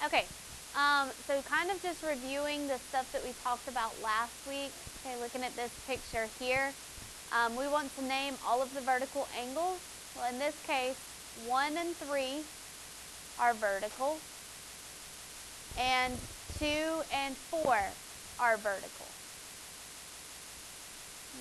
Okay, so kind of just reviewing the stuff that we talked about last week. Okay, looking at this picture here, we want to name all of the vertical angles. Well, in this case, 1 and 3 are vertical, and 2 and 4 are vertical.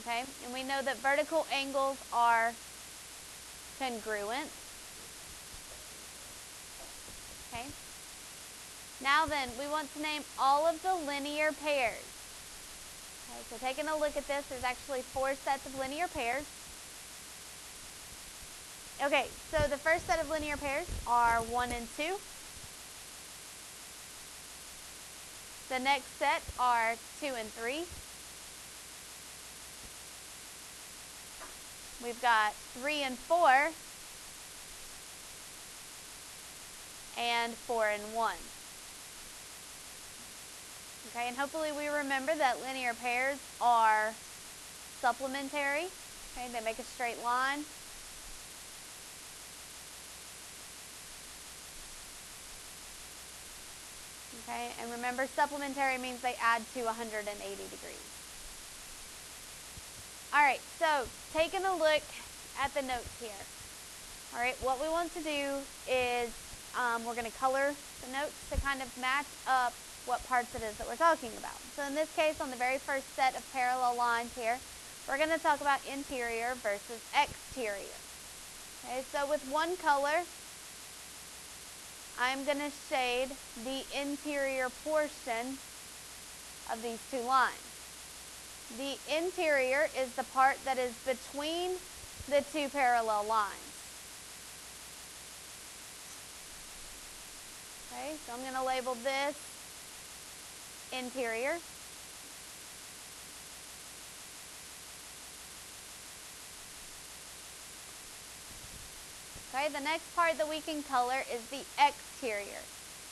Okay, and we know that vertical angles are congruent. Okay. Now then, we want to name all of the linear pairs. Okay, so taking a look at this, there's actually 4 sets of linear pairs. Okay, so the first set of linear pairs are 1 and 2. The next set are 2 and 3. We've got 3 and 4, and 4 and 1. Okay, and hopefully we remember that linear pairs are supplementary. Okay, they make a straight line. Okay, and remember supplementary means they add to 180 degrees. All right, so taking a look at the notes here. All right, what we want to do is we're going to color the notes to kind of match up what parts it is that we're talking about. So in this case, on the very first set of parallel lines here, we're going to talk about interior versus exterior. Okay, so with one color, I'm going to shade the interior portion of these two lines. The interior is the part that is between the two parallel lines. Okay, so I'm going to label this interior. Okay, the next part that we can color is the exterior.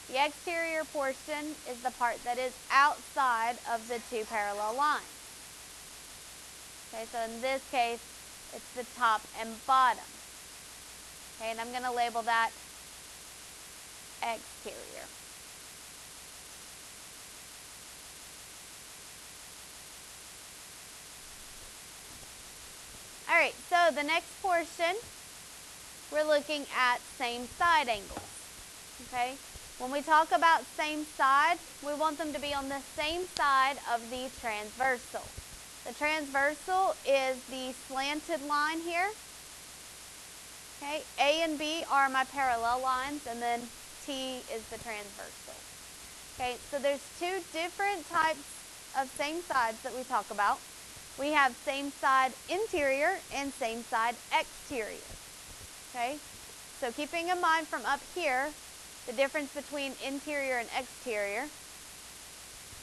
The exterior portion is the part that is outside of the two parallel lines. Okay, so in this case, it's the top and bottom. Okay, and I'm going to label that exterior. All right, so the next portion, we're looking at same side angles. Okay, when we talk about same side, we want them to be on the same side of the transversal. The transversal is the slanted line here. Okay, A and B are my parallel lines, and then T is the transversal. Okay, so there's two different types of same sides that we talk about. We have same side interior and same side exterior. Okay, so keeping in mind from up here, the difference between interior and exterior,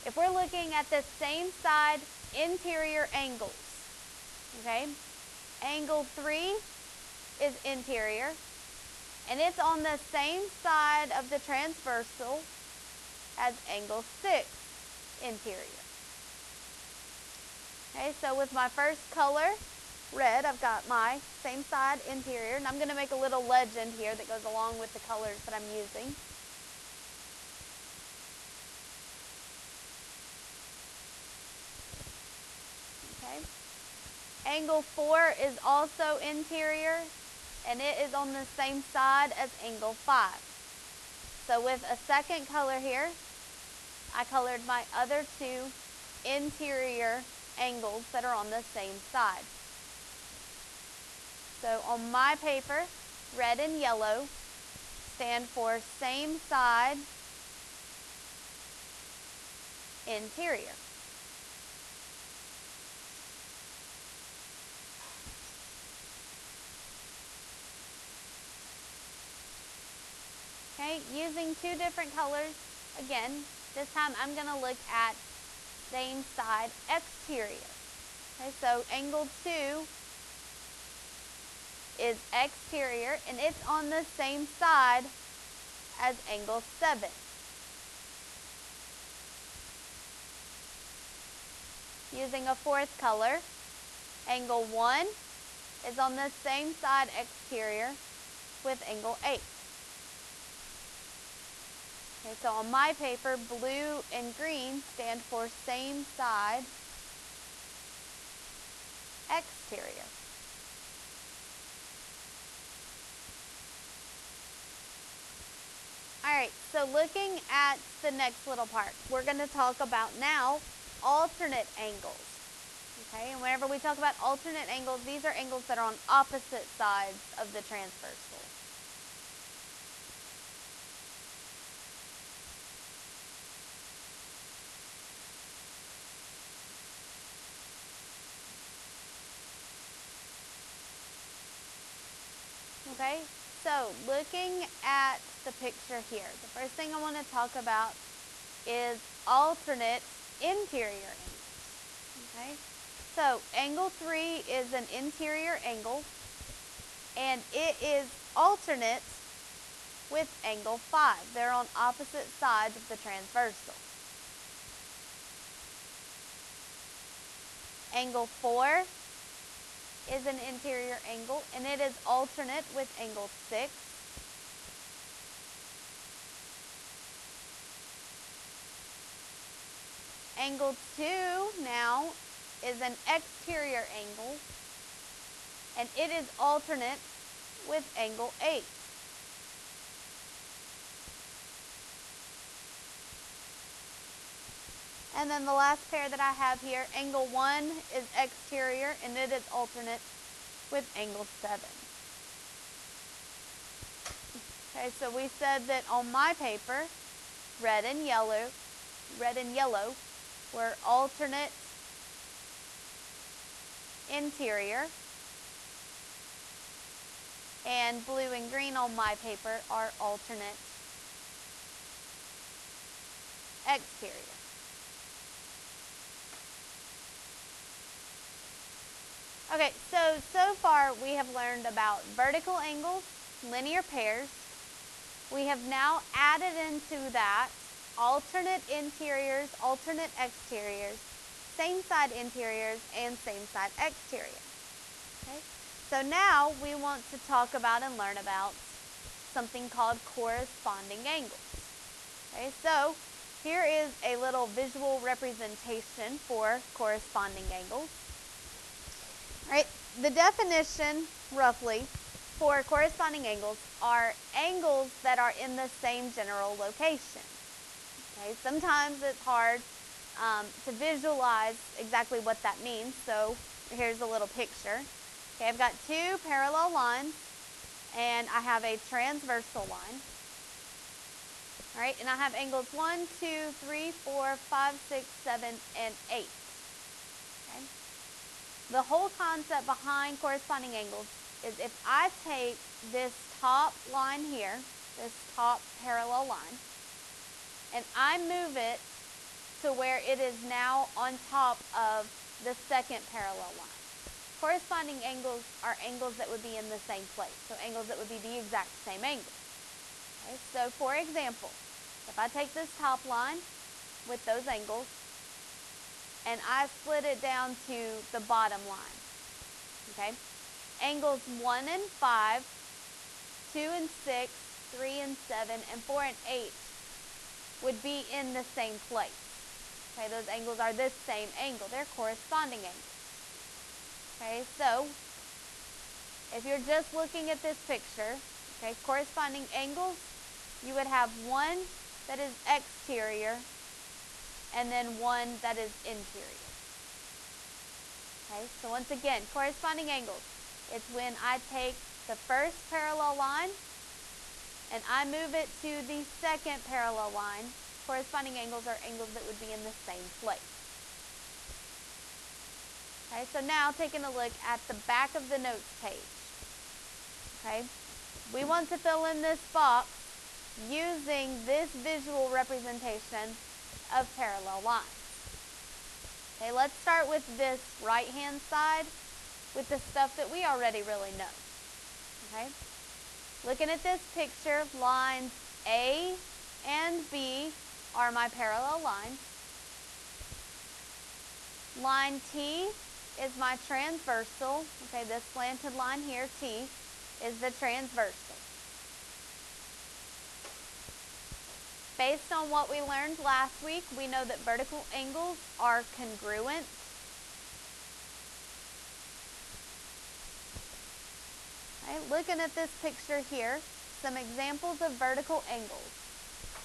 if we're looking at the same side interior angles, okay, angle 3 is interior, and it's on the same side of the transversal as angle 6, interior. Okay, so with my first color, red, I've got my same side interior, and I'm going to make a little legend here that goes along with the colors that I'm using. Okay. Angle 4 is also interior, and it is on the same side as angle 5. So with a second color here, I colored my other two interior angles that are on the same side. So on my paper, red and yellow stand for same side interior. Okay, using two different colors, again, this time I'm going to look at same side exterior. Okay, so angle 2 is exterior, and it's on the same side as angle 7. Using a fourth color, angle 1 is on the same side exterior with angle 8. Okay, so on my paper, blue and green stand for same side exterior. All right, so looking at the next little part, we're going to talk about now alternate angles. Okay, and whenever we talk about alternate angles, these are angles that are on opposite sides of the transversal. Okay, so looking at the picture here, the first thing I want to talk about is alternate interior angles. Okay, so angle 3 is an interior angle, and it is alternate with angle 5. They're on opposite sides of the transversal. Angle 4 is an interior angle, and it is alternate with angle 6. Angle 2 now is an exterior angle, and it is alternate with angle 8. And then the last pair that I have here, angle 1 is exterior, and it is alternate with angle 7. Okay, so we said that on my paper, red and yellow were alternate interior, and blue and green on my paper are alternate exterior. Okay, so far we have learned about vertical angles, linear pairs. We have now added into that alternate interiors, alternate exteriors, same side interiors, and same side exterior. Okay? So now we want to talk about and learn about something called corresponding angles. Okay, so here is a little visual representation for corresponding angles. All right, the definition, roughly, for corresponding angles are angles that are in the same general location. Okay, sometimes it's hard to visualize exactly what that means, so here's a little picture. Okay, I've got two parallel lines, and I have a transversal line. All right, and I have angles 1, 2, 3, 4, 5, 6, 7, and 8. Okay. The whole concept behind corresponding angles is if I take this top line here, this top parallel line, and I move it to where it is now on top of the second parallel line. Corresponding angles are angles that would be in the same place, so angles that would be the exact same angle. Okay, so for example, if I take this top line with those angles and I split it down to the bottom line, okay, angles 1 and 5, 2 and 6, 3 and 7, and 4 and 8 would be in the same place. Okay, those angles are this same angle. They're corresponding angles. Okay, so if you're just looking at this picture, okay, corresponding angles, you would have one that is exterior and then one that is interior. Okay, so once again, corresponding angles, it's when I take the first parallel line and I move it to the second parallel line. Corresponding angles are angles that would be in the same place. Okay, so now taking a look at the back of the notes page. Okay, we want to fill in this box using this visual representation of parallel lines. Okay, let's start with this right-hand side with the stuff that we already really know. Okay, looking at this picture, lines A and B are my parallel lines. Line T is my transversal. Okay, this slanted line here, T, is the transversal. Based on what we learned last week, we know that vertical angles are congruent. Okay, looking at this picture here, some examples of vertical angles.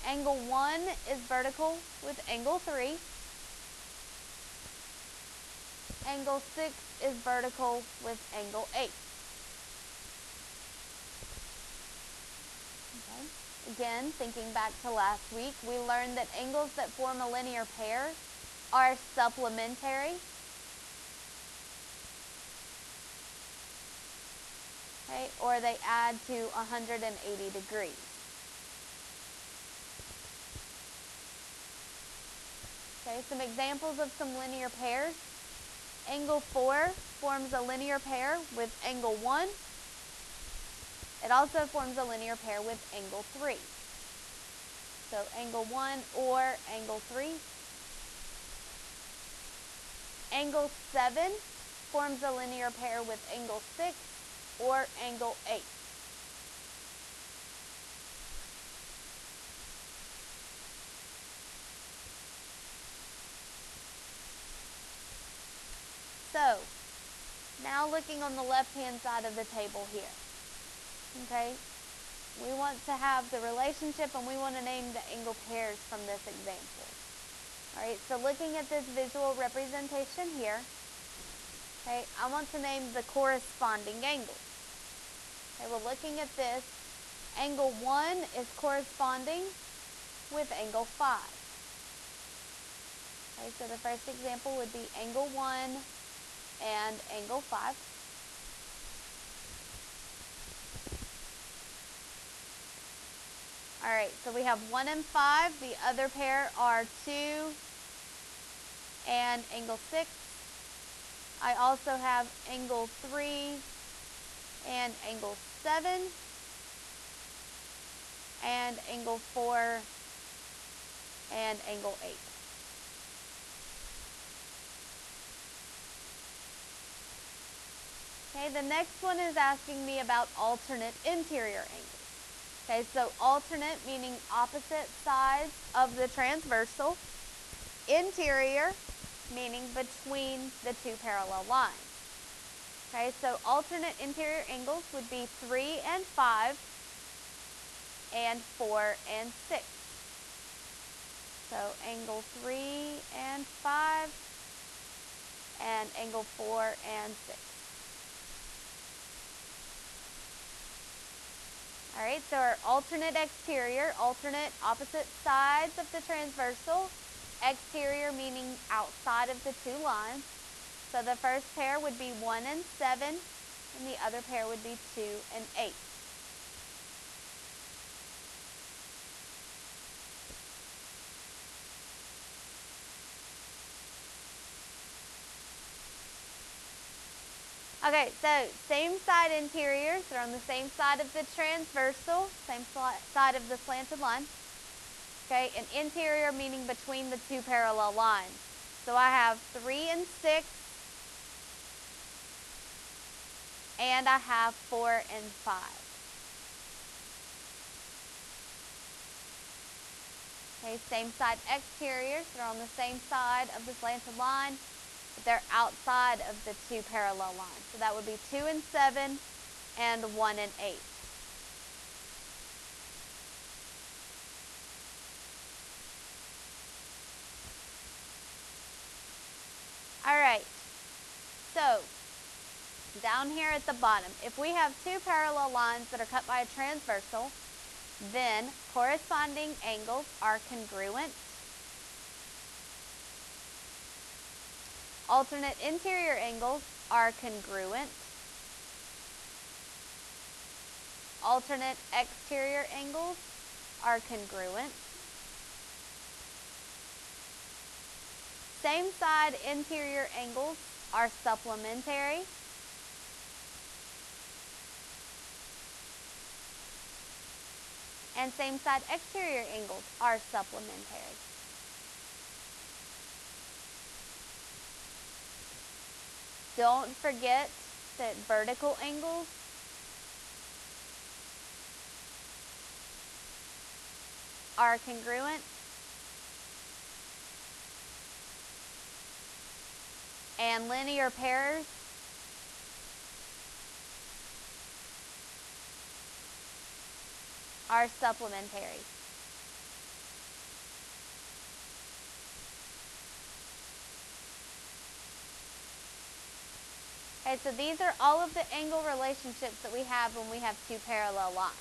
Angle 1 is vertical with angle 3. Angle 6 is vertical with angle 8. Okay. Again, thinking back to last week, we learned that angles that form a linear pair are supplementary. Okay, or they add to 180 degrees. Okay, some examples of some linear pairs. Angle 4 forms a linear pair with angle 1. It also forms a linear pair with angle 3. So angle 1 or angle 3. Angle 7 forms a linear pair with angle 6 or angle 8. So, now looking on the left-hand side of the table here. Okay, we want to have the relationship and we want to name the angle pairs from this example. Alright, so looking at this visual representation here, okay, I want to name the corresponding angles. Okay, well looking at this, angle 1 is corresponding with angle 5. Okay, so the first example would be angle 1 and angle 5. Alright, so we have 1 and 5. The other pair are 2 and angle 6. I also have angle 3 and angle 7 and angle 4 and angle 8. Okay, the next one is asking me about alternate interior angles. Okay, so alternate meaning opposite sides of the transversal. Interior meaning between the two parallel lines. Okay, so alternate interior angles would be 3 and 5 and 4 and 6. So angle 3 and 5 and angle 4 and 6. Alright, so our alternate exterior, alternate opposite sides of the transversal. Exterior meaning outside of the two lines. So the first pair would be 1 and 7, and the other pair would be 2 and 8. Okay, so same side interiors. They're on the same side of the transversal, same side of the slanted line. Okay, and interior meaning between the two parallel lines. So I have 3 and 6, and I have 4 and 5. Okay, same side exteriors. They're on the same side of the slanted line, but they're outside of the two parallel lines. So that would be 2 and 7 and 1 and 8. Alright, so down here at the bottom, if we have two parallel lines that are cut by a transversal, then corresponding angles are congruent. Alternate interior angles are congruent. Alternate exterior angles are congruent. Same side interior angles are supplementary. And same side exterior angles are supplementary. Don't forget that vertical angles are congruent and linear pairs are supplementary. Okay, so these are all of the angle relationships that we have when we have two parallel lines.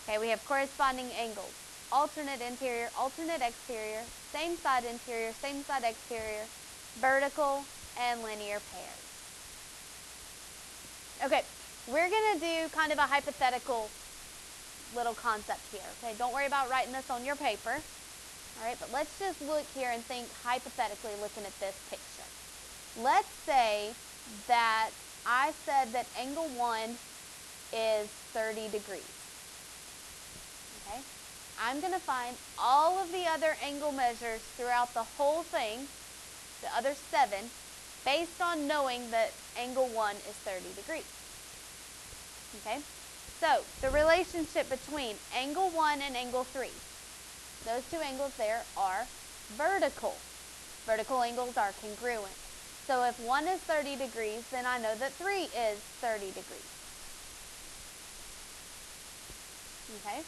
Okay, we have corresponding angles, alternate interior, alternate exterior, same side interior, same side exterior, vertical, and linear pairs. Okay, we're going to do kind of a hypothetical little concept here. Okay, don't worry about writing this on your paper. All right, but let's just look here and think hypothetically looking at this picture. Let's say that I said that angle 1 is 30 degrees. Okay, I'm going to find all of the other angle measures throughout the whole thing, the other 7, based on knowing that angle 1 is 30 degrees. Okay, so the relationship between angle 1 and angle 3, those two angles there are vertical. Vertical angles are congruent. So if 1 is 30 degrees, then I know that 3 is 30 degrees. Okay?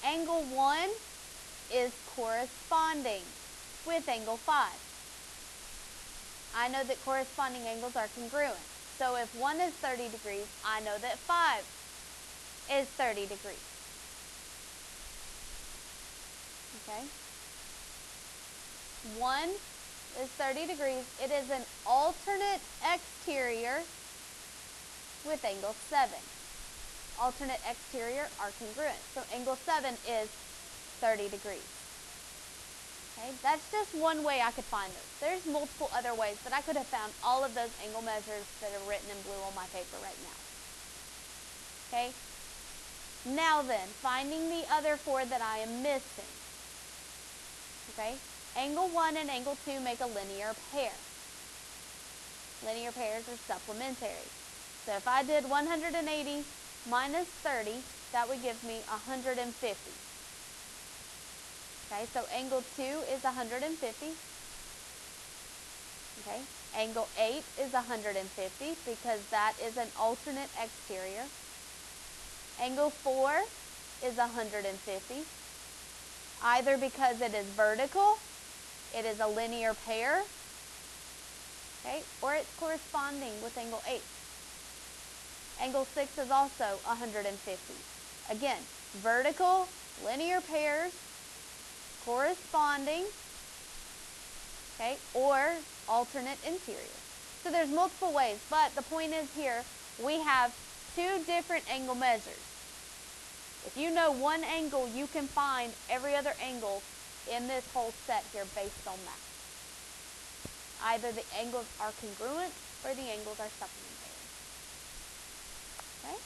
Angle 1 is corresponding with angle 5. I know that corresponding angles are congruent. So if 1 is 30 degrees, I know that 5 is 30 degrees. Okay? 1 is 30 degrees. It is an alternate exterior with angle 7. Alternate exterior are congruent. So angle 7 is 30 degrees. Okay, that's just one way I could find those. There's multiple other ways that I could have found all of those angle measures that are written in blue on my paper right now. Okay, now then, finding the other 4 that I am missing. Okay, angle 1 and angle 2 make a linear pair. Linear pairs are supplementary. So if I did 180 minus 30, that would give me 150. Okay, so angle 2 is 150. Okay, angle 8 is 150 because that is an alternate exterior. Angle 4 is 150, either because it is vertical, it is a linear pair, okay, or it's corresponding with angle 8. Angle 6 is also 150. Again, vertical, linear pairs, corresponding, okay, or alternate interior. So there's multiple ways, but the point is here, we have 2 different angle measures. If you know one angle, you can find every other angle in this whole set here based on that. Either the angles are congruent or the angles are supplementary. Okay?